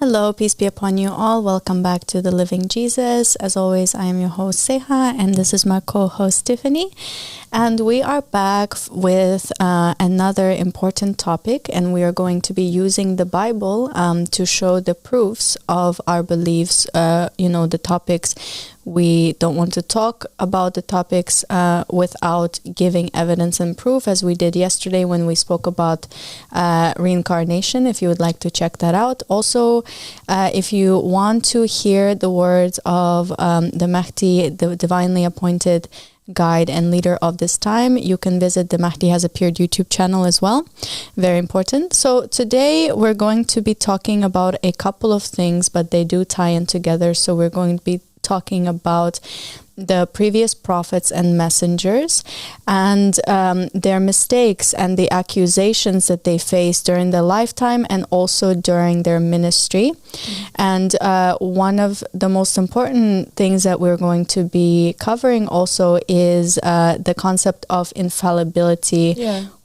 Hello, peace be upon you all. Welcome back to The Living Jesus. As always, I am your host, Saiha, and this is my co-host, Tiffany. And we are back with another important topic, and we are going to be using the Bible to show the proofs of our beliefs, the topics. We don't want to talk about the topics without giving evidence and proof, as we did yesterday when we spoke about reincarnation, if you would like to check that out. Also, if you want to hear the words of the Mahdi, the divinely appointed guide and leader of this time, you can visit the Mahdi Has Appeared YouTube channel as well. Very important. So today we're going to be talking about a couple of things, but they do tie in together. So we're going to be talking about the previous prophets and messengers and their mistakes and the accusations that they faced during their lifetime and also during their ministry. And one of the most important things that we're going to be covering also is the concept of infallibility.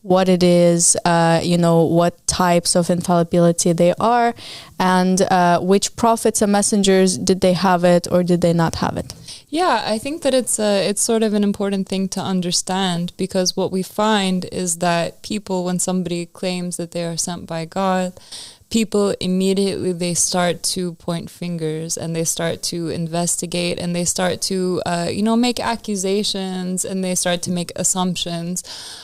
What it is, what types of infallibility they are, and which prophets and messengers, did they have it or did they not have it? Yeah, I think that it's sort of an important thing to understand, because what we find is that people, when somebody claims that they are sent by God, people immediately, they start to point fingers and they start to investigate and they start to, make accusations and they start to make assumptions.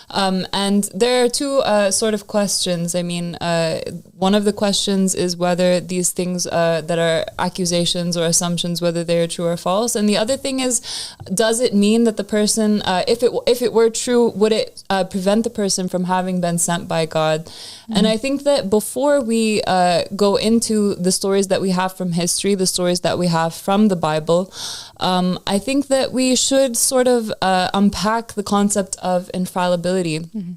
And there are two sort of questions. I mean, one of the questions is whether these things that are accusations or assumptions, whether they are true or false. And the other thing is, does it mean that the person, if it were true, would it prevent the person from having been sent by God? Mm-hmm. And I think that before we go into the stories that we have from history, the stories that we have from the Bible, I think that we should sort of unpack the concept of infallibility. Mm-hmm.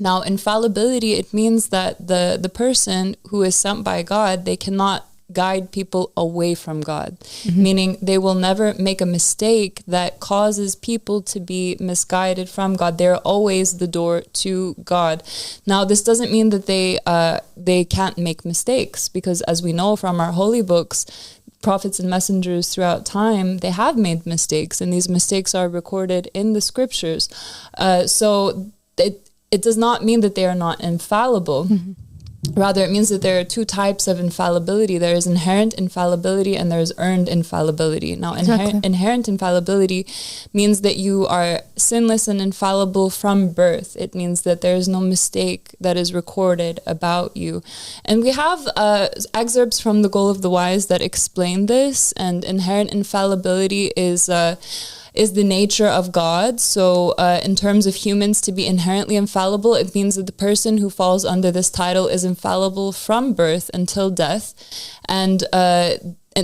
Now, infallibility, it means that the person who is sent by God, they cannot guide people away from God, mm-hmm. meaning they will never make a mistake that causes people to be misguided from God. They're always the door to God. Now, this doesn't mean that they can't make mistakes, because as we know from our holy books, prophets and messengers throughout time, they have made mistakes, and these mistakes are recorded in the scriptures. So it does not mean that they are not infallible. Mm-hmm. Rather, it means that there are two types of infallibility. There is inherent infallibility and there is earned infallibility. Now, inherent infallibility means that you are sinless and infallible from birth. It means that there is no mistake that is recorded about you. And we have excerpts from The Goal of the Wise that explain this. And inherent infallibility is the nature of God. So in terms of humans to be inherently infallible, it means that the person who falls under this title is infallible from birth until death. And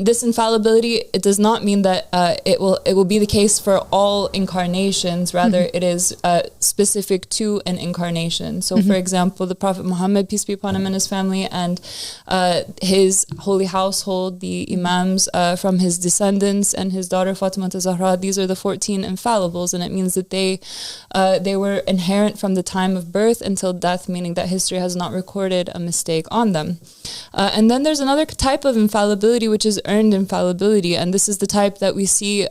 this infallibility, it does not mean that it will be the case for all incarnations. Rather, mm-hmm. it is specific to an incarnation. So, mm-hmm. for example, the Prophet Muhammad, peace be upon him, and his family, and his holy household, the imams from his descendants, and his daughter Fatima Zahra, these are the 14 infallibles, and it means that they were inherent from the time of birth until death, meaning that history has not recorded a mistake on them. And then there's another type of infallibility, which is earned infallibility, and this is the type that we see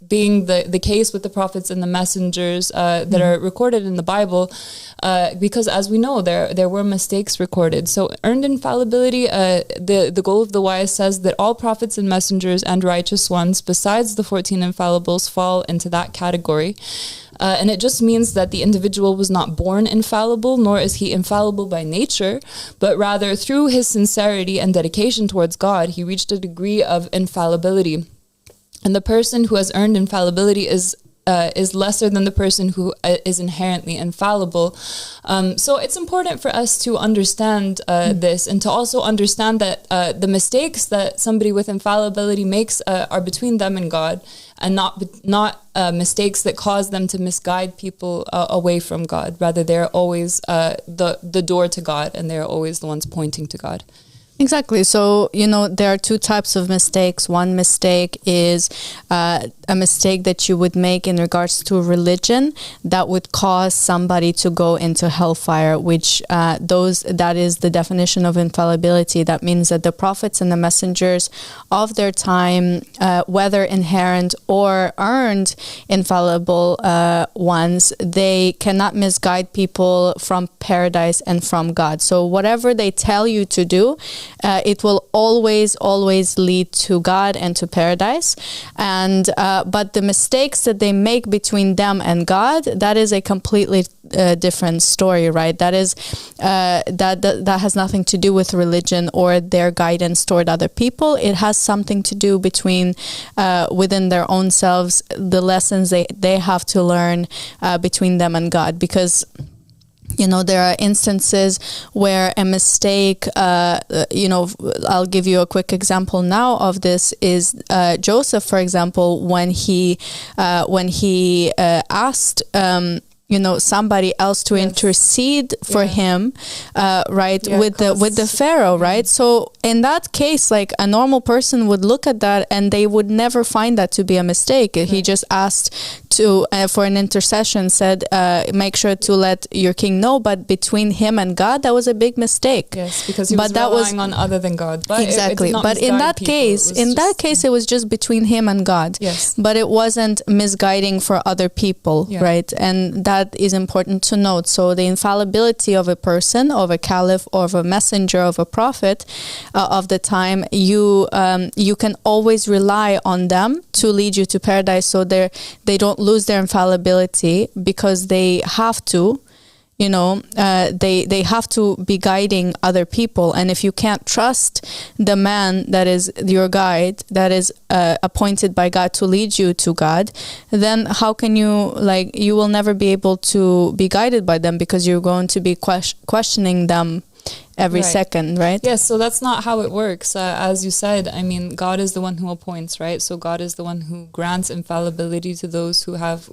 being the case with the prophets and the messengers that are recorded in the Bible, because as we know, there were mistakes recorded. So earned infallibility, the Goal of the Wise says that all prophets and messengers and righteous ones, besides the 14 infallibles, fall into that category. And it just means that the individual was not born infallible, nor is he infallible by nature, but rather through his sincerity and dedication towards God, he reached a degree of infallibility. And the person who has earned infallibility is lesser than the person who is inherently infallible. So it's important for us to understand this, and to also understand that the mistakes that somebody with infallibility makes are between them and God, and not mistakes that cause them to misguide people away from God. Rather, they're always the door to God, and they're always the ones pointing to God. Exactly. So, there are two types of mistakes. One mistake is a mistake that you would make in regards to religion that would cause somebody to go into hellfire, which that is the definition of infallibility. That means that the prophets and the messengers of their time, whether inherent or earned infallible ones, they cannot misguide people from paradise and from God. So whatever they tell you to do, it will always lead to God and to paradise. And but the mistakes that they make between them and God, that is a completely different story, right? That is that has nothing to do with religion or their guidance toward other people. It has something to do between within their own selves, the lessons they have to learn between them and God. Because there are instances where a mistake, I'll give you a quick example now of this, is Joseph, for example, when he asked somebody else to intercede for him, right, with the Pharaoh, right? So in that case, like, a normal person would look at that and they would never find that to be a mistake. He just asked for an intercession, said, make sure to let your king know, but between him and God, that was a big mistake. Yes, because he was relying on other than God. But exactly. But in that case, it was just between him and God. Yes. But it wasn't misguiding for other people, right? And that is important to note. So the infallibility of a person, of a caliph, or of a messenger, of a prophet of the time, you can always rely on them to lead you to paradise. So they don't lose their infallibility, because they have to. They have to be guiding other people. And if you can't trust the man that is your guide, that is appointed by God to lead you to God, then how can you, you will never be able to be guided by them, because you're going to be questioning them every second, right? Yes, so that's not how it works. As you said, I mean, God is the one who appoints, right? So God is the one who grants infallibility to those who have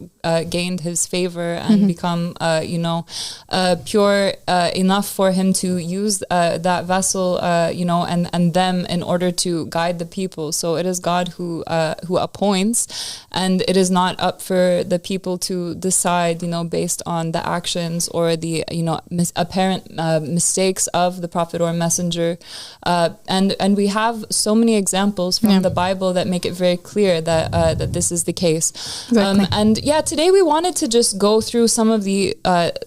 gained his favor and become, pure enough for him to use that vessel, and them in order to guide the people. So it is God who appoints, and it is not up for the people to decide, based on the actions or the, apparent mistakes of the prophet or messenger, and we have so many examples from the Bible that make it very clear that this is the case. Exactly. Today we wanted to just go through some of the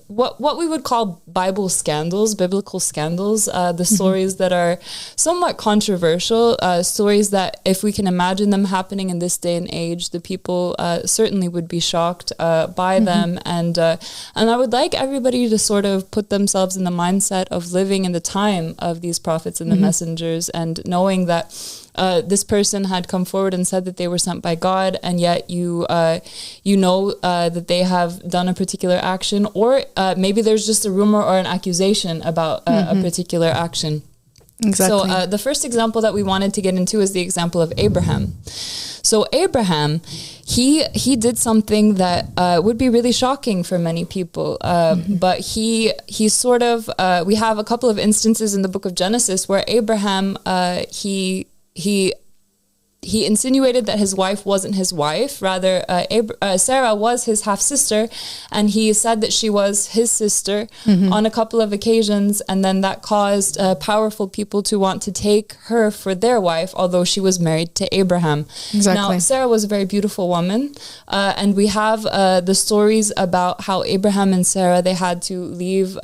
what we would call biblical scandals, the stories that are somewhat controversial, stories that, if we can imagine them happening in this day and age, the people certainly would be shocked by them, and I would like everybody to sort of put themselves in the mindset of living in the time of these prophets and the messengers, and knowing that this person had come forward and said that they were sent by God, and yet that they have done a particular action, or maybe there's just a rumor or an accusation about a particular action. Exactly. So the first example that we wanted to get into is the example of Abraham. So Abraham, he did something that would be really shocking for many people, but he sort of, we have a couple of instances in the book of Genesis where Abraham, he insinuated that his wife wasn't his wife. Rather, Sarah was his half-sister, and he said that she was his sister on a couple of occasions, and then that caused powerful people to want to take her for their wife, although she was married to Abraham. Exactly. Now, Sarah was a very beautiful woman, and we have the stories about how Abraham and Sarah, they had to leave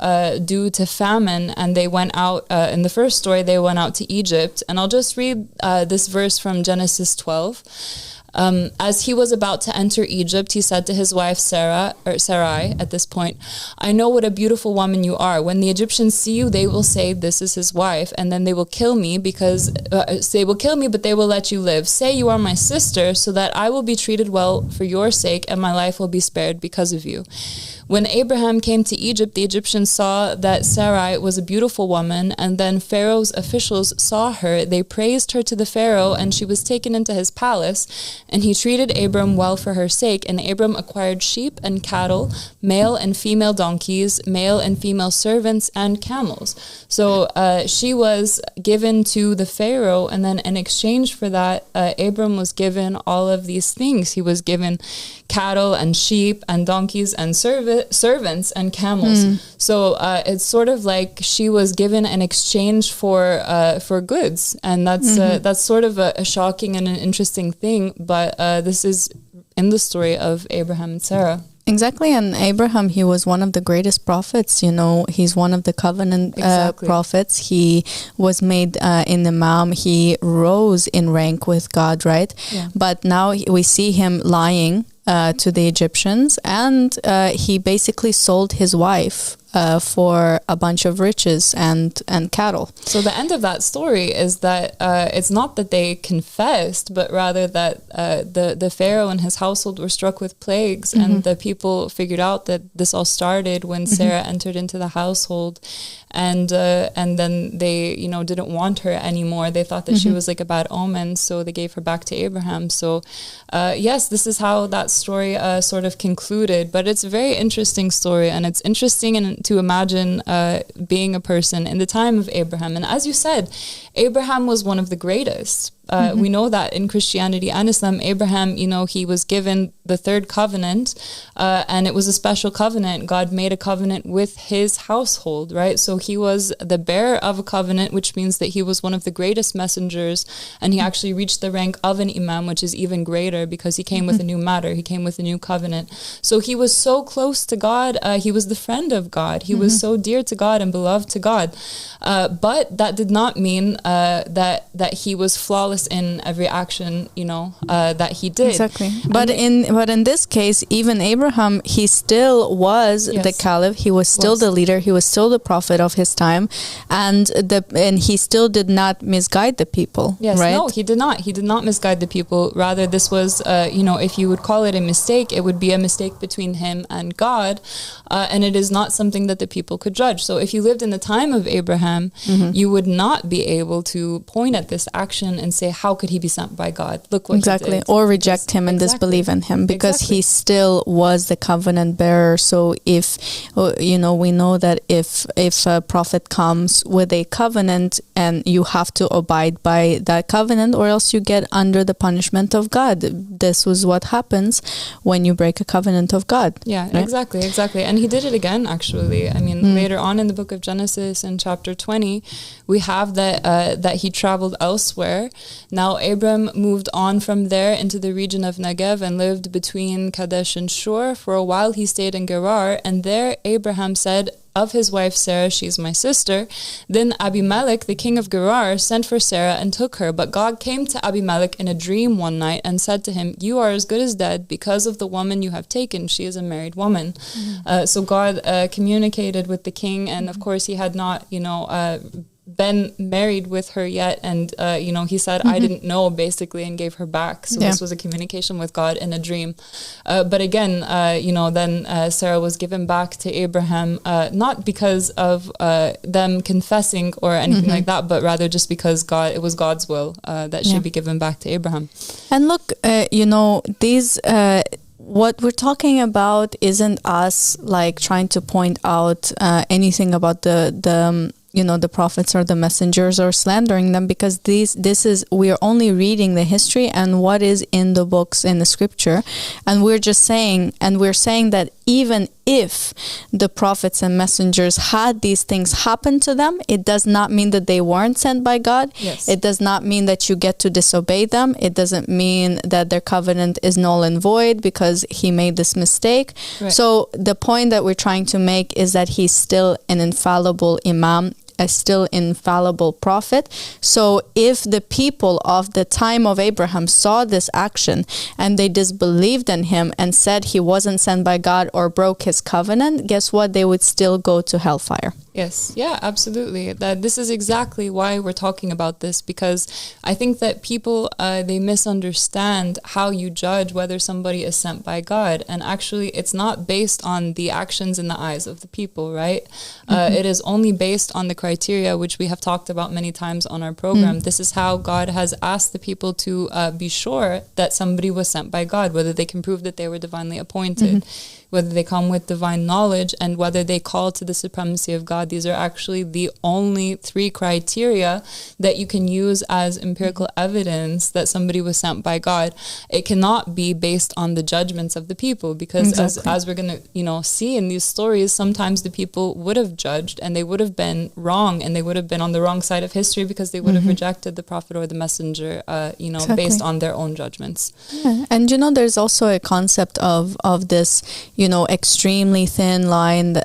due to famine, and they went out, in the first story, they went out to Egypt. And I'll just read this verse from Genesis 12. As he was about to enter Egypt, he said to his wife Sarai at this point, "I know what a beautiful woman you are. When the Egyptians see you, they will say, 'This is his wife,' and then they will kill me but they will let you live. Say you are my sister, so that I will be treated well for your sake, and my life will be spared because of you." When Abraham came to Egypt, the Egyptians saw that Sarai was a beautiful woman, and then Pharaoh's officials saw her. They praised her to the Pharaoh, and she was taken into his palace, and he treated Abram well for her sake. And Abram acquired sheep and cattle, male and female donkeys, male and female servants, and camels. So she was given to the Pharaoh, and then in exchange for that, Abram was given all of these things. He was given cattle and sheep and donkeys and servants and camels. So it's sort of like she was given in exchange for goods, and that's sort of a shocking and an interesting thing. But this is in the story of Abraham and Sarah. Exactly, and Abraham, he was one of the greatest prophets, you know, he's one of the covenant prophets. He was made in Imam, he rose in rank with God, right? Yeah. But now we see him lying to the Egyptians, and he basically sold his wife for a bunch of riches and cattle. So the end of that story is that it's not that they confessed, but rather that the Pharaoh and his household were struck with plagues, and the people figured out that this all started when Sarah entered into the household, and then they, you know, didn't want her anymore. They thought that she was like a bad omen, so they gave her back to Abraham. So yes, this is how that story sort of concluded. But it's a very interesting story, and it's interesting to imagine being a person in the time of Abraham. And as you said, Abraham was one of the greatest. We know that in Christianity and Islam, Abraham, you know, he was given the third covenant, and it was a special covenant. God made a covenant with his household, right? So he was the bearer of a covenant, which means that he was one of the greatest messengers, and he actually reached the rank of an imam, which is even greater because he came with a new matter. He came with a new covenant. So he was so close to God. He was the friend of God. He was so dear to God and beloved to God. But that did not mean that he was flawless in every action, you know, that he did. Exactly. But in this case, even Abraham, he still was the caliph. He was still the leader. He was still the prophet of his time, and he still did not misguide the people. Yes, right? No, he did not. He did not misguide the people. Rather, this was, you know, if you would call it a mistake, it would be a mistake between him and God, and it is not something that the people could judge. So if you lived in the time of Abraham, you would not be able to point at this action and say, how could he be sent by God? Look what he did. Or reject him and disbelieve in him, because he still was the covenant bearer. So if, you know, we know that if a prophet comes with a covenant, and you have to abide by that covenant, or else you get under the punishment of God. This was what happens when you break a covenant of God. Yeah, right? Exactly. And he did it again, actually. I mean, later on in the book of Genesis, in chapter 20, we have that he traveled elsewhere. Now Abram moved on from there into the region of Negev and lived between Kadesh and Shur. For a while he stayed in Gerar, and there Abraham said of his wife Sarah, she is my sister. Then Abimelech, the king of Gerar, sent for Sarah and took her. But God came to Abimelech in a dream one night and said to him, you are as good as dead because of the woman you have taken. She is a married woman. So God communicated with the king, and of course he had not, you know, been married with her yet, and you know, he said I didn't know, basically, and gave her back. So this was a communication with God in a dream. But again, you know, then Sarah was given back to Abraham, not because of them confessing or anything like that, but rather just because it was God's will that she'd be given back to Abraham. And look, you know, these what we're talking about isn't us like trying to point out anything about the you know, the prophets or the messengers, or slandering them, because we are only reading the history and what is in the books, in the scripture, and we're saying that even if the prophets and messengers had these things happen to them, it does not mean that they weren't sent by God. Yes. It does not mean that you get to disobey them. It doesn't mean that their covenant is null and void because he made this mistake. Right. So the point that we're trying to make is that he's still an infallible imam. a still infallible prophet. So if the people of the time of Abraham saw this action and they disbelieved in him and said he wasn't sent by God or broke his covenant, guess what? They would still go to hellfire. Yes, yeah, absolutely. This is exactly why we're talking about this, because I think that people, they misunderstand how you judge whether somebody is sent by God. And actually, it's not based on the actions in the eyes of the people, right? It is only based on the criteria, which we have talked about many times on our program. This is how God has asked the people to be sure that somebody was sent by God, whether they can prove that they were divinely appointed, whether they come with divine knowledge, and whether they call to the supremacy of God. These are actually the only 3 criteria that you can use as empirical evidence that somebody was sent by God. It cannot be based on the judgments of the people, because as we're going to, see in these stories, sometimes the people would have judged and they would have been wrong, and they would have been on the wrong side of history because they would have rejected the prophet or the messenger, based on their own judgments. Yeah. And there's also a concept of this, extremely thin line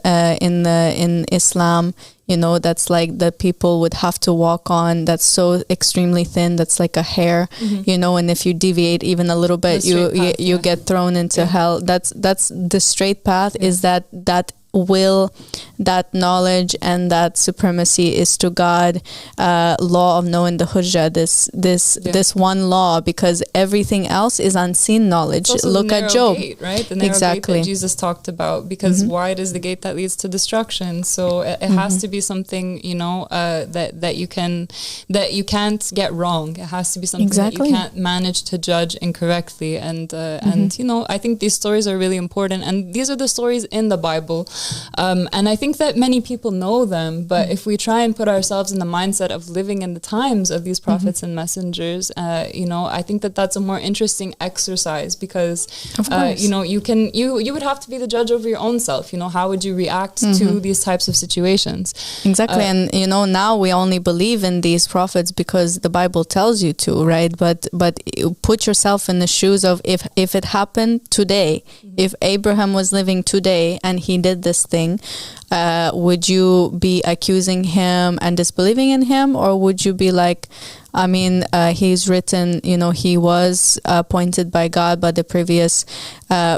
in Islam, that's like the people would have to walk on, that's so extremely thin, that's like a hair, and if you deviate even a little bit, you get thrown into hell. That's the straight path, is that will, that knowledge and that supremacy is to God, law of knowing the hujjah, this one law, because everything else is unseen knowledge. Look at Job, gate, right? The narrow gate that Jesus talked about, because wide is the gate that leads to destruction. So it has to be something, that you can't get wrong. It has to be something that you can't manage to judge incorrectly. And I think these stories are really important, and these are the stories in the Bible. And I think that many people know them, but if we try and put ourselves in the mindset of living in the times of these prophets and messengers, I think that that's a more interesting exercise, because, you would have to be the judge over your own self. How would you react to these types of situations? Exactly. And, now we only believe in these prophets because the Bible tells you to, right? But put yourself in the shoes of if it happened today, if Abraham was living today and he did this thing, would you be accusing him and disbelieving in him, or would you be like, he's written, he was appointed by God by the previous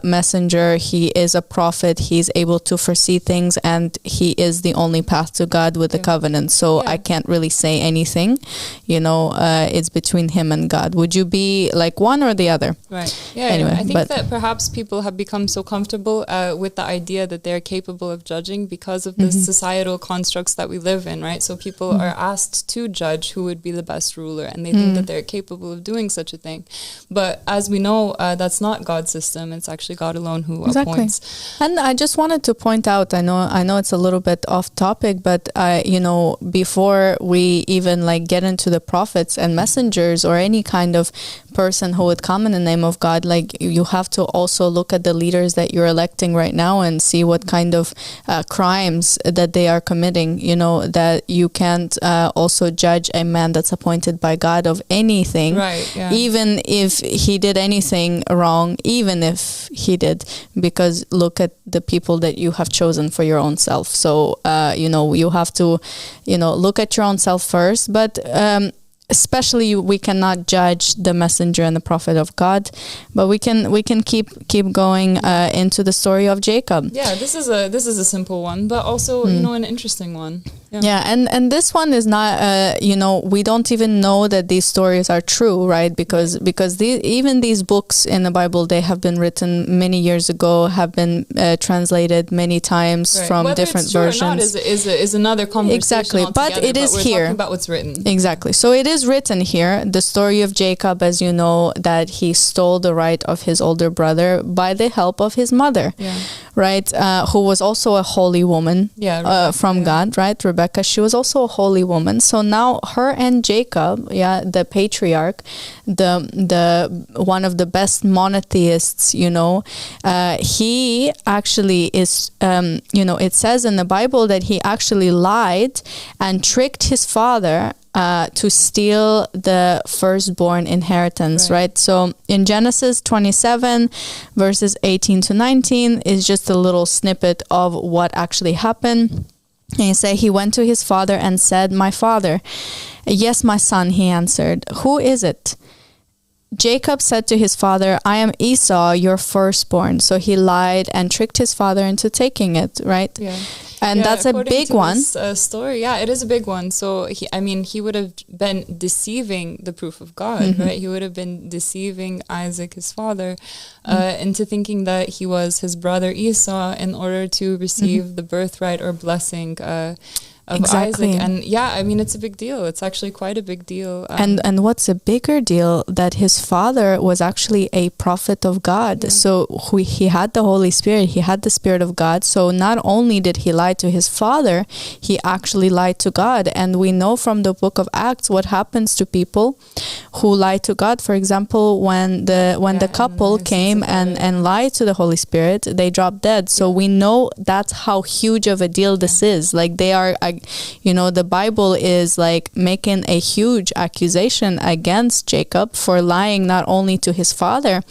messenger. He is a prophet. He's able to foresee things, and he is the only path to God with the covenant. So I can't really say anything. It's between him and God. Would you be like one or the other? Right. Yeah. Anyway, I think that perhaps people have become so comfortable with the idea that they're capable of judging because of the societal constructs that we live in, right? So people are asked to judge who would be the best ruler, and they think that they're capable of doing such a thing. But as we know, that's not God's system. It's actually God alone who appoints. And I just wanted to point out, I know it's a little bit off topic, but before we even get into the prophets and messengers or any kind of person who would come in the name of God, you have to also look at the leaders that you're electing right now and see what kind of crimes that they are committing. That you can't also judge a man that's appointed by God of anything, even if he did anything wrong, even if he did, because look at the people that you have chosen for your own self. So you have to look at your own self first, but especially we cannot judge the messenger and the prophet of God, but we can keep going into the story of Jacob. This is a simple one, but also an interesting one. And this one is not we don't even know that these stories are true, right? Because even these books in the Bible, they have been written many years ago, have been translated many times from whether different it's true versions. Or not is another conversation. Exactly, but it is here. We're talking about what's written. Exactly, so it is written here. The story of Jacob, as you know, that he stole the right of his older brother by the help of his mother, right? Who was also a holy woman from God, right? Rebecca, she was also a holy woman. So now her and Jacob, the patriarch, the one of the best monotheists, he actually is, it says in the Bible that he actually lied and tricked his father to steal the firstborn inheritance, right? So in Genesis 27, verses 18 to 19 is just a little snippet of what actually happened. And he went to his father and said, "My father." "Yes, my son," he answered. "Who is it?" Jacob said to his father, "I am Esau, your firstborn." So he lied and tricked his father into taking it, right? Yeah. And that's a big one. This, story, yeah, it is a big one. So he would have been deceiving the proof of God, right? He would have been deceiving Isaac, his father, into thinking that he was his brother Esau in order to receive the birthright or blessing of Isaac. And yeah, I mean, it's a big deal. It's actually quite a big deal. And what's a bigger deal, that his father was actually a prophet of God. Yeah. So he had the Holy Spirit, he had the Spirit of God. So not only did he lie to his father, he actually lied to God. And we know from the book of Acts what happens to people who lie to God. For example, when the couple came and lied to the Holy Spirit, they dropped dead. So we know that's how huge of a deal this is. Like, they are, the Bible is like making a huge accusation against Jacob for lying not only to his father,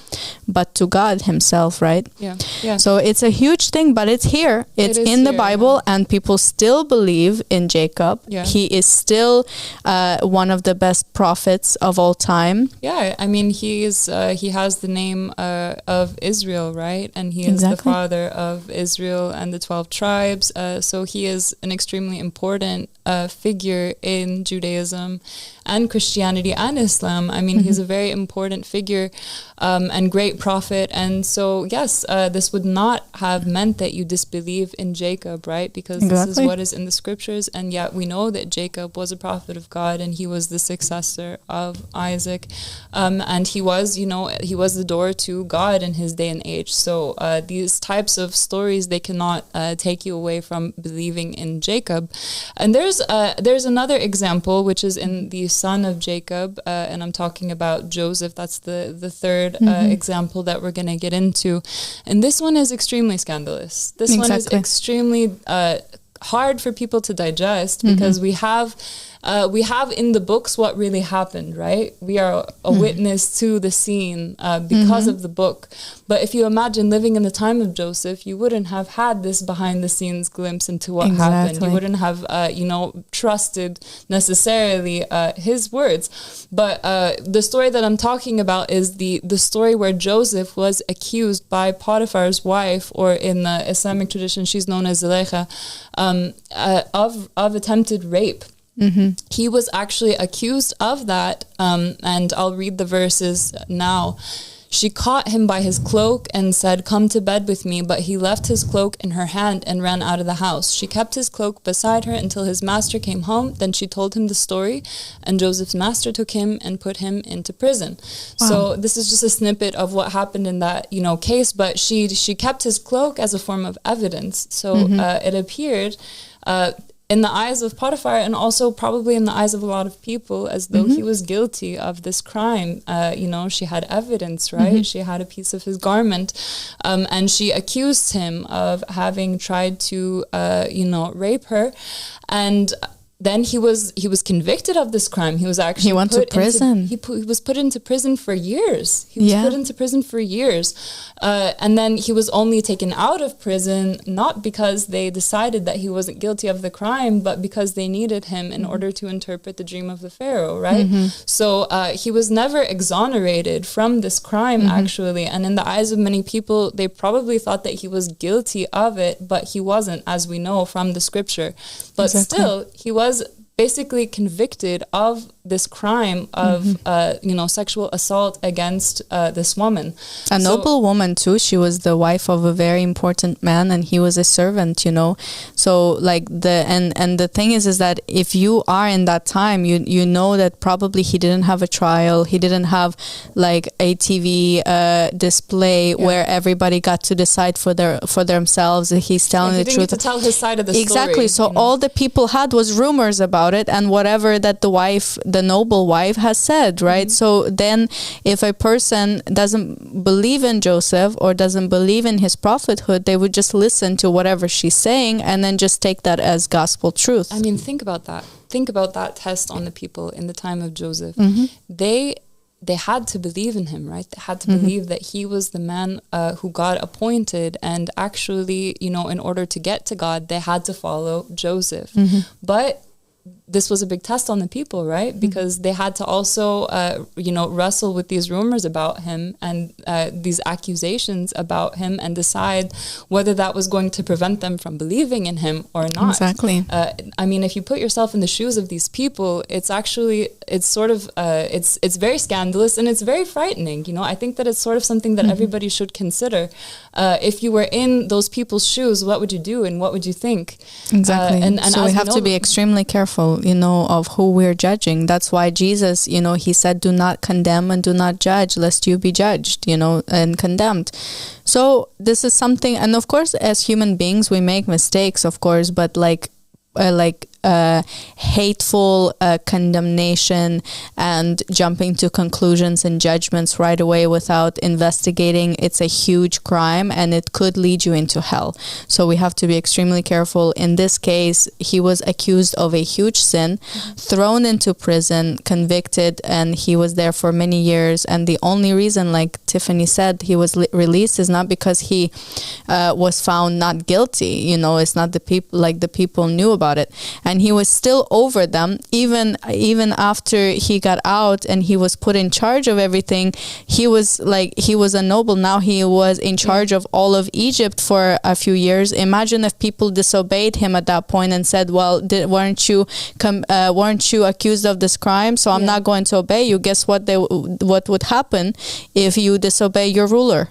but to God himself, right? Yeah. Yeah. So it's a huge thing, but it's here. It's in the Bible, and people still believe in Jacob. Yeah. He is still one of the best prophets of all time. Yeah, I mean, he has the name of Israel, right? And he is the father of Israel and the 12 tribes. So he is an extremely important figure in Judaism and Christianity and Islam. I mean, he's a very important figure and great prophet. And so, yes, this would not have meant that you disbelieve in Jacob, right? Because this is what is in the scriptures. And yet we know that Jacob was a prophet of God, and he was the successor of Isaac. And he was, he was the door to God in his day and age. So these types of stories, they cannot take you away from believing in Jacob. And there's another example, which is in the son of Jacob, and I'm talking about Joseph. That's the third example that we're going to get into. And this one is extremely scandalous. This one is extremely hard for people to digest, because we have in the books what really happened, right? We are a witness to the scene because of the book. But if you imagine living in the time of Joseph, you wouldn't have had this behind the scenes glimpse into what happened. You wouldn't have, trusted necessarily his words. But the story that I'm talking about is the story where Joseph was accused by Potiphar's wife, or in the Islamic tradition, she's known as Zulaikha, of attempted rape. He was actually accused of that, and I'll read the verses now. She caught him by his cloak and said, "Come to bed with me." But he left his cloak in her hand and ran out of the house. She kept his cloak beside her until his master came home. Then she told him the story, and Joseph's master took him and put him into prison. Wow. So this is just a snippet of what happened in that case. But she kept his cloak as a form of evidence. So it appeared in the eyes of Potiphar, and also probably in the eyes of a lot of people, as though he was guilty of this crime. She had evidence, right? She had a piece of his garment, and she accused him of having tried to, rape her. And then he was convicted of this crime. He was actually went to prison. He was put into prison for years. He was put into prison for years. And then he was only taken out of prison, not because they decided that he wasn't guilty of the crime, but because they needed him in order to interpret the dream of the Pharaoh, right? So he was never exonerated from this crime, actually. And in the eyes of many people, they probably thought that he was guilty of it, but he wasn't, as we know from the scripture. But still, he was basically convicted of this crime of sexual assault against this woman, a noble woman too. She was the wife of a very important man, and he was a servant. So like the thing is that if you are in that time, you know that probably he didn't have a trial. He didn't have like a TV display where everybody got to decide for themselves. He's telling the truth. He didn't get to tell his side of the story. Exactly. So all the people had was rumors about it, and whatever that the noble wife has said, right? So then if a person doesn't believe in Joseph or doesn't believe in his prophethood, they would just listen to whatever she's saying and then just take that as gospel truth. I mean, think about that. Think about that test on the people in the time of Joseph. they had to believe in him, right? They had to believe that he was the man who God appointed. And actually, you know, in order to get to God, they had to follow Joseph. But this was a big test on the people, right? Because they had to also, you know, wrestle with these rumors about him and these accusations about him and decide whether that was going to prevent them from believing in him or not. Exactly. I mean, if you put yourself in the shoes of these people, it's actually, it's sort of, it's very scandalous and it's very frightening. You know, I think that it's sort of something that everybody should consider. If you were in those people's shoes, what would you do and what would you think? Exactly. And so we have to be extremely careful, you know, of who we're judging. That's why Jesus, you know, he said, do not condemn and do not judge, lest you be judged, you know, and condemned. So this is something, and of course, as human beings, we make mistakes, of course, but like hateful condemnation and jumping to conclusions and judgments right away without investigating, it's a huge crime and it could lead you into hell. So we have to be extremely careful. In this case, he was accused of a huge sin, thrown into prison, convicted, and he was there for many years. And the only reason, like Tiffany said, he was released is not because he was found not guilty. You know, it's not the people, like the people knew about it. And he was still over them, even after he got out and he was put in charge of everything. He was a noble. Now he was in charge of all of Egypt for a few years. Imagine if people disobeyed him at that point and said, well, weren't you accused of this crime? So I'm not going to obey you. Guess what? What would happen if you disobey your ruler?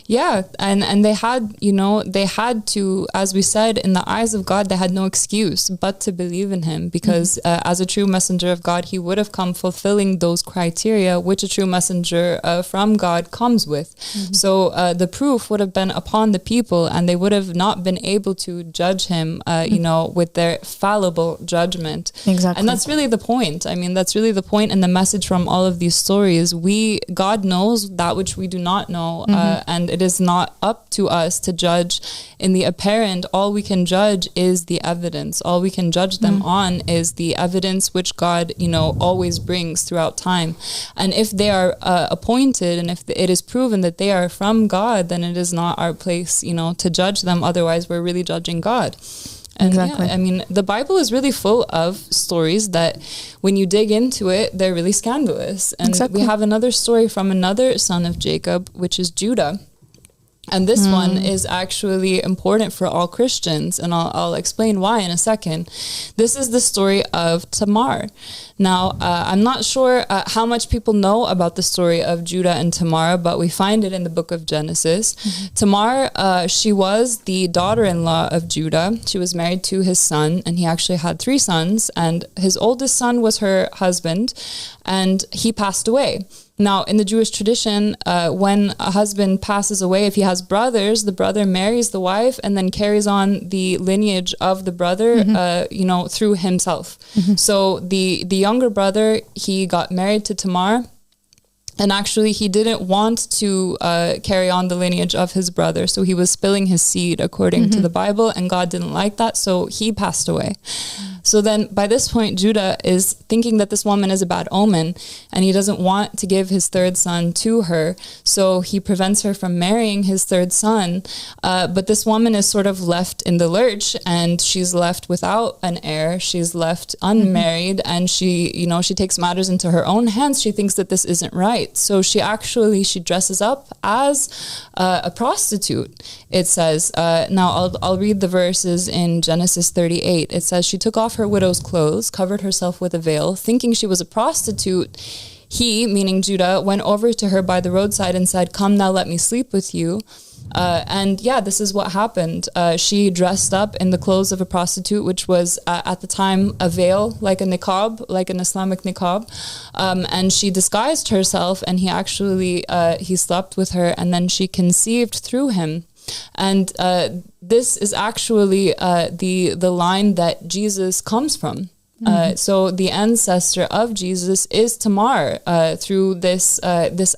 Yeah, and they had, you know, they had to, as we said, in the eyes of God, they had no excuse but to believe in him, because as a true messenger of God, he would have come fulfilling those criteria which a true messenger from God comes with. So the proof would have been upon the people, and they would have not been able to judge him, you know, with their fallible judgment. Exactly. And that's really the point. I mean, that's really the point and the message from all of these stories. God knows that which we do not know, and it is not up to us to judge in the apparent. All we can judge is the evidence. All we can judge them on is the evidence which God, you know, always brings throughout time. And if they are appointed, and if it is proven that they are from God, then it is not our place, you know, to judge them. Otherwise, we're really judging God. And exactly. Yeah, I mean, the Bible is really full of stories that when you dig into it, they're really scandalous. And we have another story from another son of Jacob, which is Judah. And this one is actually important for all Christians, and I'll explain why in a second. This is the story of Tamar. Now, I'm not sure how much people know about the story of Judah and Tamar, but we find it in the book of Genesis. Tamar, she was the daughter-in-law of Judah. She was married to his son, and he actually had 3 sons, and his oldest son was her husband, and he passed away. Now, in the Jewish tradition, when a husband passes away, if he has brothers, the brother marries the wife and then carries on the lineage of the brother, you know, through himself. So the younger brother, he got married to Tamar. And actually, he didn't want to carry on the lineage of his brother. So he was spilling his seed according to the Bible, and God didn't like that. So he passed away. So then by this point, Judah is thinking that this woman is a bad omen, and he doesn't want to give his 3rd son to her. So he prevents her from marrying his 3rd son. But this woman is sort of left in the lurch, and she's left without an heir. She's left unmarried, and she takes matters into her own hands. She thinks that this isn't right. So she dresses up as a prostitute. It says, now I'll read the verses in Genesis 38. It says, she took off her widow's clothes, covered herself with a veil, thinking she was a prostitute. He, meaning Judah, went over to her by the roadside and said, come now, let me sleep with you. And this is what happened. She dressed up in the clothes of a prostitute, which was at the time a veil, like a niqab, like an Islamic niqab. And she disguised herself, and he actually, he slept with her, and then she conceived through him. And this is actually the line that Jesus comes from. So the ancestor of Jesus is Tamar through this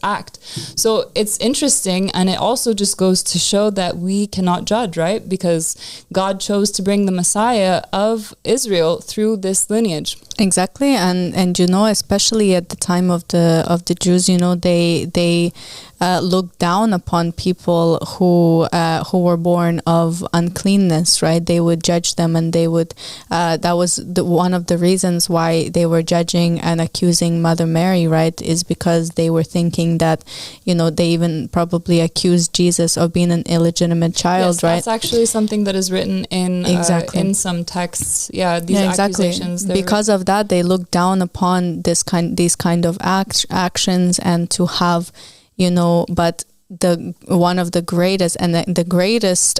act. So it's interesting, and it also just goes to show that we cannot judge, right? Because God chose to bring the Messiah of Israel through this lineage. Exactly, and especially at the time of the Jews, they looked down upon people who were born of uncleanness, right? They would judge them, and they would that was one of the reasons why they were judging and accusing Mother Mary, right? Is because they were thinking that they even probably accused Jesus of being an illegitimate child, yes, right? That's actually something that is written in in some texts. Yeah, these accusations. Because of that, they looked down upon these kind of actions, and to have, but the one of the greatest and the greatest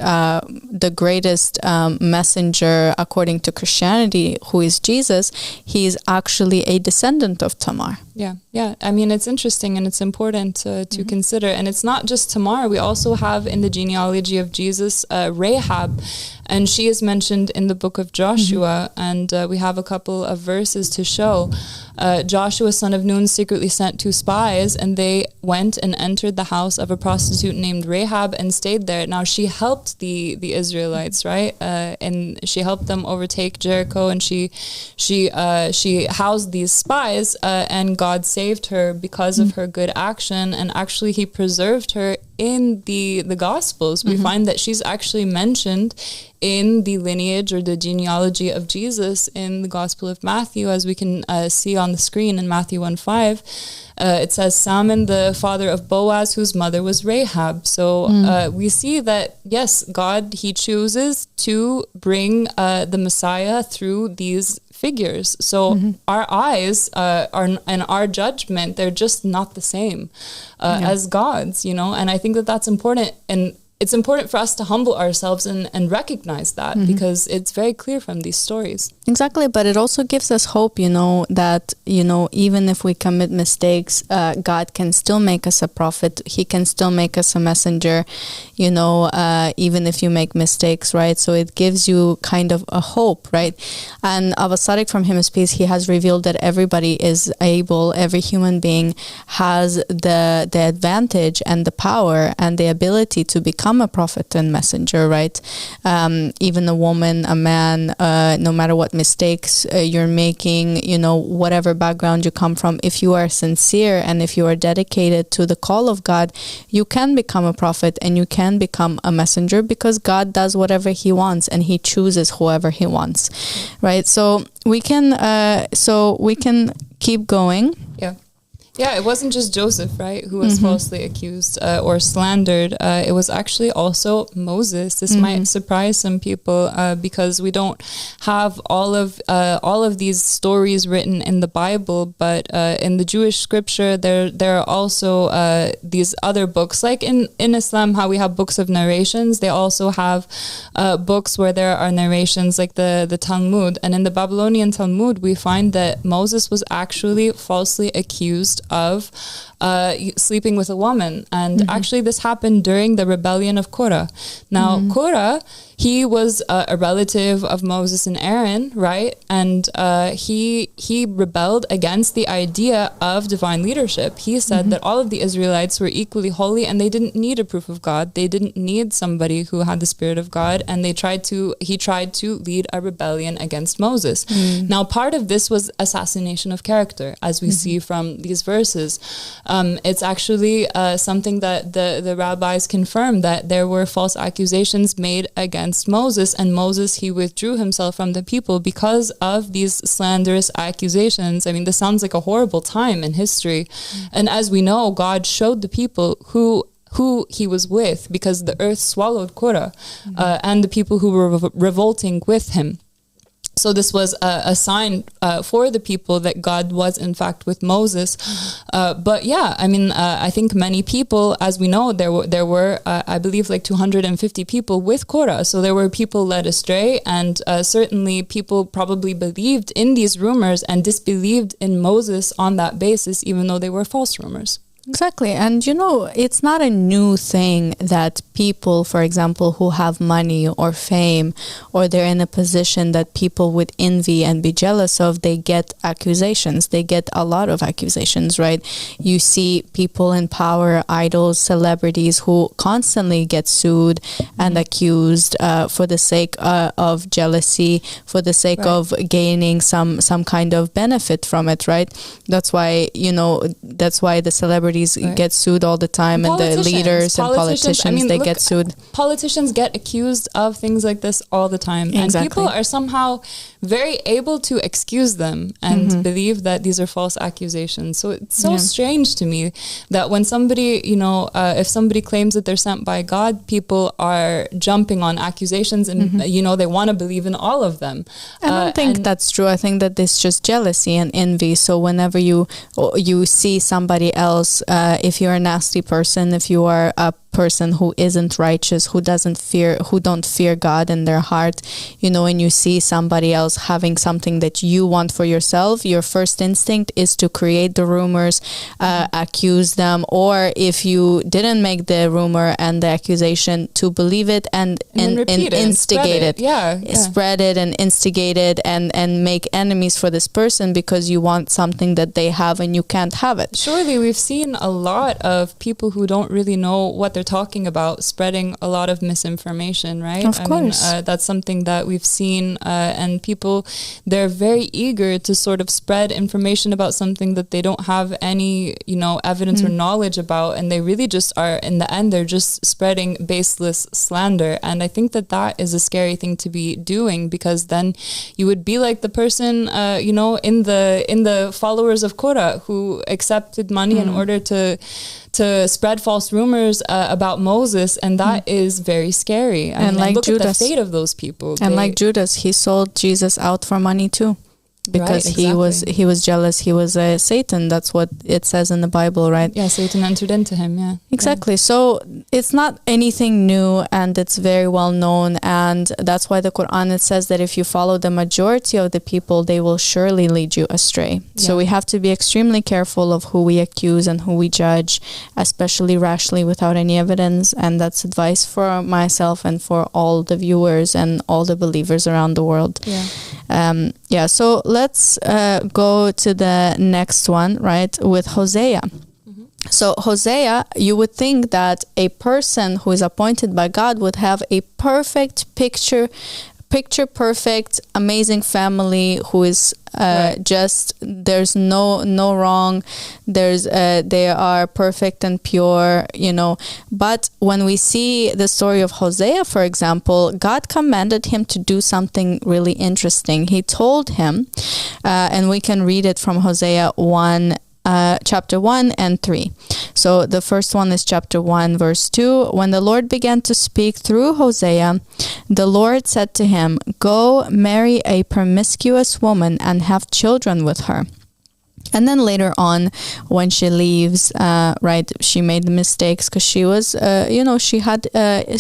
messenger according to Christianity, who is Jesus, he is actually a descendant of Tamar. Yeah. I mean, it's interesting and it's important to consider. And it's not just Tamar. We also have in the genealogy of Jesus Rahab, and she is mentioned in the book of Joshua. And we have a couple of verses to show. Joshua, son of Nun, secretly sent 2 spies, and they went and entered the house of a prostitute named Rahab and stayed there. Now, she helped the Israelites, right? And she helped them overtake Jericho, and she housed these spies, and God saved her because of her good action. And actually, he preserved her in the Gospels. We find that she's actually mentioned in the lineage or the genealogy of Jesus in the Gospel of Matthew, as we can see on the screen in Matthew 1:5. It says Salmon, the father of Boaz, whose mother was Rahab. So we see that, yes, God, he chooses to bring the Messiah through these figures. So our eyes are and our judgment, they're just not the same as God's, and I think that that's important. And it's important for us to humble ourselves and recognize that, because it's very clear from these stories. Exactly, but it also gives us hope, that, even if we commit mistakes, God can still make us a prophet. He can still make us a messenger, even if you make mistakes, right? So it gives you kind of a hope, right? And Sadiq, from him is peace, he has revealed that everybody is able, every human being has the advantage and the power and the ability to become a prophet and messenger, right? Even a woman, a man, no matter what mistakes you're making, whatever background you come from, if you are sincere and if you are dedicated to the call of God, you can become a prophet and you can become a messenger, because God does whatever he wants and he chooses whoever he wants, right? So we can keep going. Yeah, it wasn't just Joseph, right, who was falsely accused or slandered. It was actually also Moses. This might surprise some people because we don't have all of these stories written in the Bible, but in the Jewish scripture, there are also these other books, like in Islam, how we have books of narrations. They also have books where there are narrations, like the Talmud. And in the Babylonian Talmud, we find that Moses was actually falsely accused of sleeping with a woman. And actually this happened during the rebellion of Korah. Now, Korah, he was a relative of Moses and Aaron, right? And he rebelled against the idea of divine leadership. He said that all of the Israelites were equally holy and they didn't need a proof of God. They didn't need somebody who had the Spirit of God. And he tried to lead a rebellion against Moses. Now, part of this was assassination of character, as we see from these verses. It's actually something that the rabbis confirmed, that there were false accusations made against Moses, and Moses, he withdrew himself from the people because of these slanderous accusations. I mean, this sounds like a horrible time in history. And as we know, God showed the people who he was with, because the earth swallowed Korah and the people who were revolting with him. So this was a sign for the people that God was in fact with Moses. But yeah, I mean, I think many people, as we know, there were I believe like 250 people with Korah. So there were people led astray, and certainly people probably believed in these rumors and disbelieved in Moses on that basis, even though they were false rumors. Exactly. And it's not a new thing that people, for example, who have money or fame, or they're in a position that people would envy and be jealous of, they get accusations. They get a lot of accusations, right? You see people in power, idols, celebrities who constantly get sued and accused for the sake of jealousy, for the sake of gaining some kind of benefit from it, right? That's why, that's why the celebrities get sued all the time, and the leaders and politicians, they get sued. Politicians get accused of things like this all the time. And people are somehow very able to excuse them and believe that these are false accusations. So it's so strange to me that when somebody, if somebody claims that they're sent by God, people are jumping on accusations and, they want to believe in all of them. I don't think that's true. I think that it's just jealousy and envy. So whenever you see somebody else, if you're a nasty person, if you are a person who isn't righteous, who don't fear God in their heart, and you see somebody else having something that you want for yourself, your first instinct is to create the rumors, accuse them, or if you didn't make the rumor and the accusation, to believe it and instigate it. Spread it and instigate it and make enemies for this person because you want something that they have and you can't have it. Surely we've seen a lot of people who don't really know what they're talking about spreading a lot of misinformation, right? Of course. That's something that we've seen, and people, they're very eager to sort of spread information about something that they don't have any, evidence or knowledge about, and they really just are, in the end, they're just spreading baseless slander. And I think that is a scary thing to be doing, because then you would be like the person, in the followers of Korah, who accepted money in order to spread false rumors about Moses, and that is very scary. And like look Judas, at the fate of those people. And like Judas, he sold Jesus out for money too, because he was jealous. He was a Satan. That's what it says in the Bible, right? Yeah, Satan entered into him. Yeah, exactly. So it's not anything new, and it's very well known. And that's why the Quran, it says that if you follow the majority of the people, they will surely lead you astray. So we have to be extremely careful of who we accuse and who we judge, especially rashly without any evidence. And that's advice for myself and for all the viewers and all the believers around the world. So let's go to the next one, right, with Hosea. So Hosea, you would think that a person who is appointed by God would have a perfect picture perfect, amazing family who is just, there's no wrong, they are perfect and pure, but when we see the story of Hosea, for example, God commanded him to do something really interesting. He told him, and we can read it from Hosea 1, chapter 1 and 3. So the first one is chapter 1, verse 2. When the Lord began to speak through Hosea, the Lord said to him, "Go marry a promiscuous woman and have children with her." And then later on, when she leaves, she made mistakes because she was, she had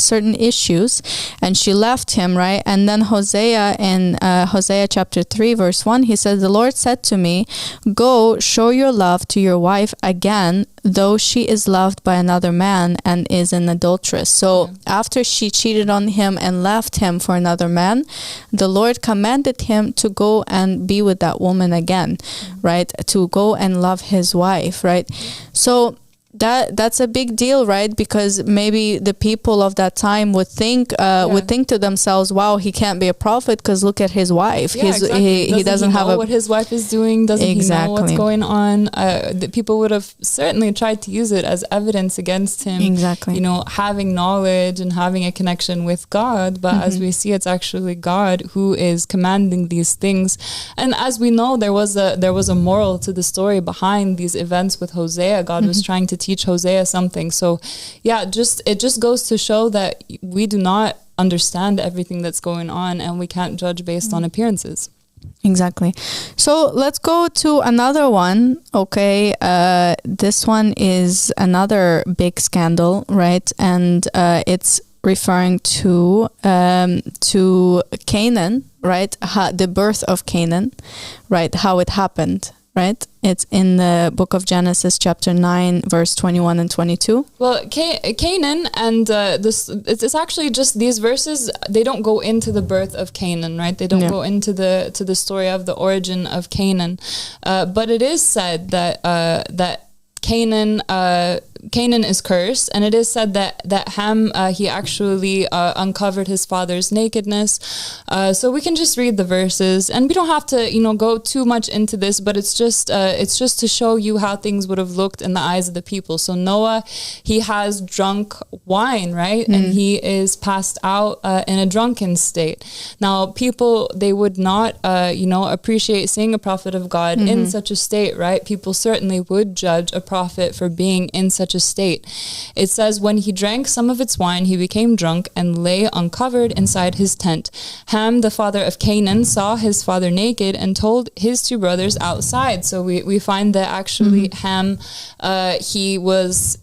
certain issues, and she left him, right? And then Hosea, in Hosea chapter 3, verse 1, he says, "The Lord said to me, go show your love to your wife again, though she is loved by another man and is an adulteress." So after she cheated on him and left him for another man, the Lord commanded him to go and be with that woman again, right? To go and love his wife, right? So that's a big deal, right? Because maybe the people of that time would think to themselves, "Wow, he can't be a prophet because look at his wife. He doesn't have what his wife is doing. Doesn't he know what's going on?" The people would have certainly tried to use it as evidence against him. Exactly. Having knowledge and having a connection with God. But as we see, it's actually God who is commanding these things. And as we know, there was a moral to the story behind these events with Hosea. God was trying to teach Hosea something. So it just goes to show that we do not understand everything that's going on, and we can't judge based on appearances. Exactly. So let's go to another one. Okay, this one is another big scandal, right? And it's referring to Canaan, right? The birth of Canaan, right? How it happened. right? It's in the book of Genesis, chapter 9, verse 21 and 22. Well, Canaan and it's actually just these verses, they don't go into the birth of Canaan, right? They don't go into the story of the origin of Canaan. But it is said that Canaan is cursed, and it is said that Ham, he actually uncovered his father's nakedness. So we can just read the verses, and we don't have to, go too much into this, but it's just to show you how things would have looked in the eyes of the people. So Noah, he has drunk wine, right? And he is passed out in a drunken state. Now, people, they would not, appreciate seeing a prophet of God in such a state, right? People certainly would judge a prophet for being in such a state. It says, when he drank some of its wine, he became drunk and lay uncovered inside his tent. Ham, the father of Canaan, saw his father naked and told his two brothers outside. So we find that actually Ham, he was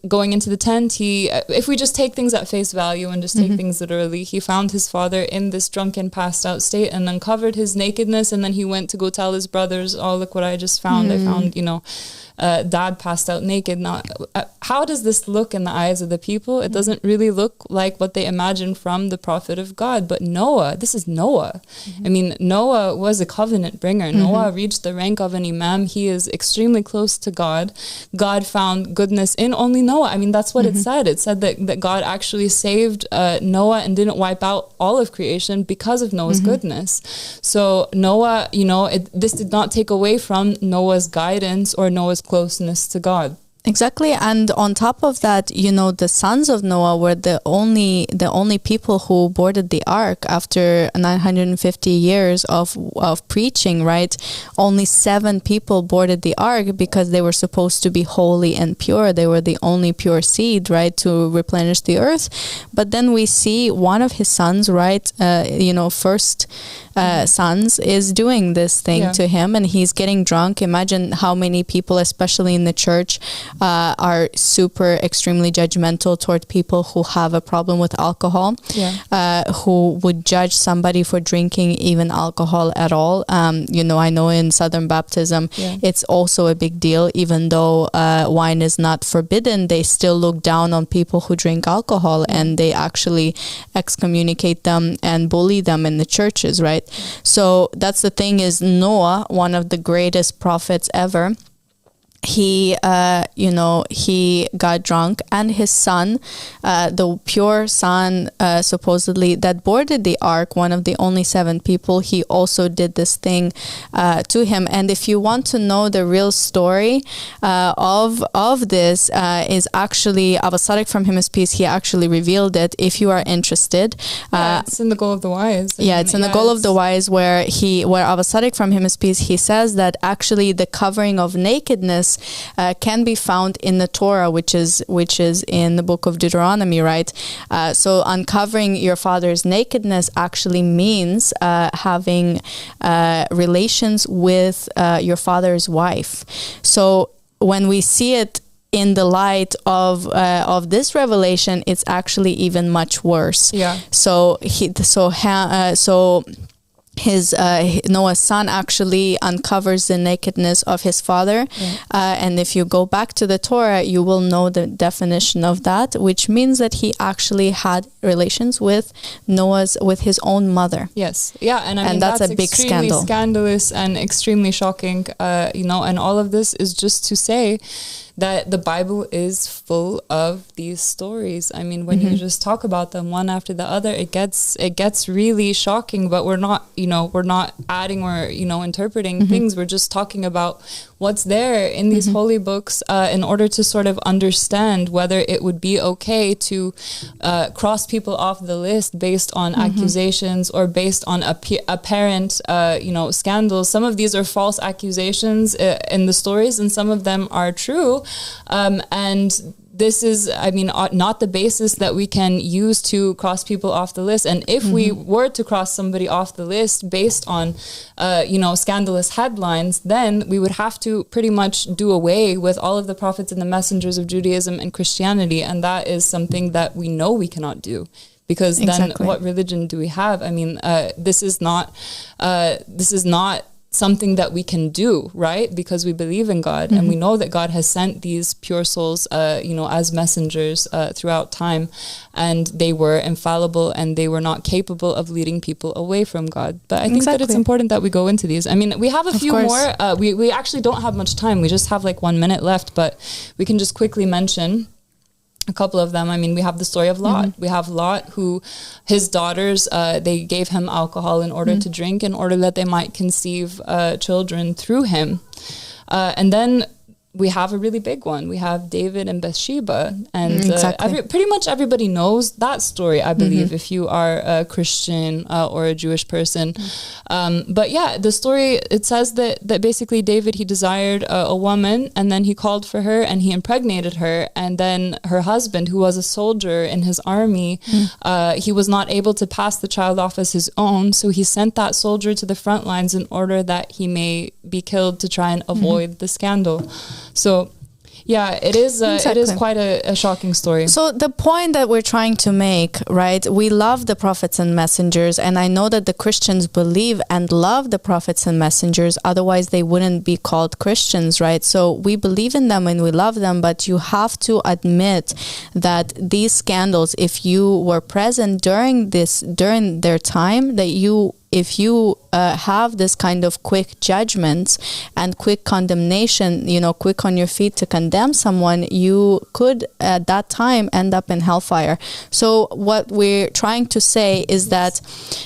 going into the tent. If we just take things at face value and just take things literally, he found his father in this drunken, passed out state and uncovered his nakedness. And then he went to go tell his brothers, oh, look what I just found. I found, dad passed out naked. Now, how does this look in the eyes of the people? It doesn't really look like what they imagined from the prophet of God. But Noah, this is Noah. I mean, Noah was a covenant bringer. Noah reached the rank of an imam. He is extremely close to God. God found goodness in only Noah. I mean, that's what it said. It said that God actually saved Noah and didn't wipe out all of creation because of Noah's goodness. So Noah, this did not take away from Noah's guidance or Noah's closeness to God. Exactly. And on top of that, the sons of Noah were the only people who boarded the ark after 950 years of preaching, right? Only 7 people boarded the ark because they were supposed to be holy and pure. They were the only pure seed, right, to replenish the earth. But then we see one of his sons, right, first sons is doing this thing to him, and he's getting drunk. Imagine how many people, especially in the church, are super extremely judgmental toward people who have a problem with alcohol, who would judge somebody for drinking even alcohol at all. I know in Southern Baptism, it's also a big deal. Even though wine is not forbidden, they still look down on people who drink alcohol, and they actually excommunicate them and bully them in the churches, right? So that's the thing is Noah, one of the greatest prophets ever, he got drunk, and his son, the pure son, supposedly, that boarded the ark, one of the only 7 people, he also did this thing to him. And if you want to know the real story of this, is actually Abba Sadiq, from him his peace, he actually revealed it. If you are interested, it's in the Goal of the Wise. It's in the Goal of the Wise, where Abba Sadiq, from him his peace, he says that actually the covering of nakedness can be found in the Torah, which is in the book of Deuteronomy, right? So uncovering your father's nakedness actually means having relations with your father's wife. So when we see it in the light of this revelation, it's actually even much worse. His Noah's son actually uncovers the nakedness of his father, and if you go back to the Torah, you will know the definition of that, which means that he actually had relations with his own mother. And that's a big scandal, scandalous and extremely shocking. And all of this is just to say that the Bible is full of these stories. I mean, when you just talk about them one after the other, it gets really shocking. But we're not adding or interpreting things. We're just talking about what's there in these holy books in order to sort of understand whether it would be okay to cross people off the list based on accusations or based on apparent scandals. Some of these are false accusations in the stories, and some of them are true. And this is, not the basis that we can use to cross people off the list. And if we were to cross somebody off the list based on, scandalous headlines, then we would have to pretty much do away with all of the prophets and the messengers of Judaism and Christianity. And that is something that we know we cannot do. Because then what religion do we have? I mean, this is not something that we can do, right? Because we believe in God and we know that God has sent these pure souls, as messengers throughout time, and they were infallible and they were not capable of leading people away from God. But I think that it's important that we go into these. I mean, we have a few more. We actually don't have much time. We just have like 1 minute left, but we can just quickly mention a couple of them. I mean, we have the story of Lot. We have Lot, who his daughters, they gave him alcohol in order to drink, in order that they might conceive children through him. And then we have a really big one. We have David and Bathsheba. And pretty much everybody knows that story, I believe, if you are a Christian or a Jewish person. But yeah, the story, it says that basically David, he desired a woman, and then he called for her and he impregnated her. And then her husband, who was a soldier in his army, he was not able to pass the child off as his own. So he sent that soldier to the front lines in order that he may be killed to try and avoid the scandal. So, yeah, it is quite a shocking story. So the point that we're trying to make, right, we love the prophets and messengers, and I know that the Christians believe and love the prophets and messengers, otherwise they wouldn't be called Christians, right? So we believe in them and we love them, but you have to admit that these scandals, if you were present during their time, that if you have this kind of quick judgments and quick condemnation, quick on your feet to condemn someone, you could at that time end up in hellfire. So what we're trying to say is that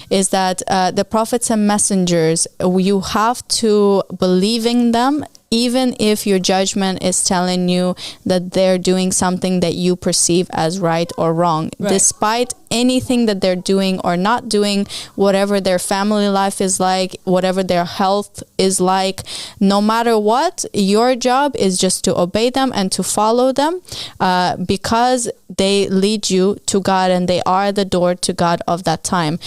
the prophets and messengers, you have to believe in them, even if your judgment is telling you that they're doing something that you perceive as right or wrong. Right. Despite anything that they're doing or not doing, whatever their family life is like, whatever their health is like, no matter what, your job is just to obey them and to follow them, because they lead you to God and they are the door to God of that time.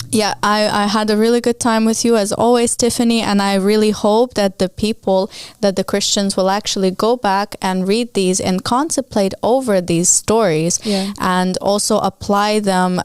Yeah, I had a really good time with you as always, Tiffany, and I really hope that the Christians will actually go back and read these and contemplate over these stories, and also apply them,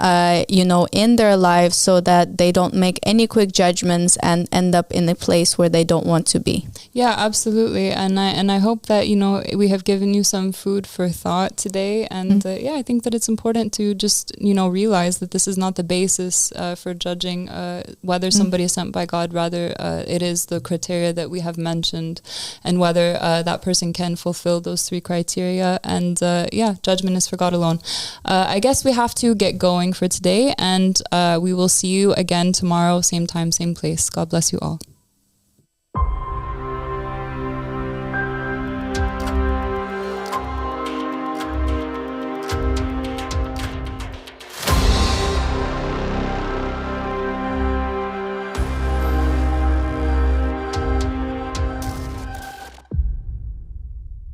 in their lives, so that they don't make any quick judgments and end up in a place where they don't want to be. Yeah, absolutely. And I hope that, we have given you some food for thought today. And I think that it's important to just, realize that this is not the basis for judging whether somebody is sent by God. Rather, it is the criteria that we have mentioned, and whether that person can fulfill those 3 criteria. And judgment is for God alone. I guess we have to get going for today, and we will see you again tomorrow, same time, same place. God bless you all.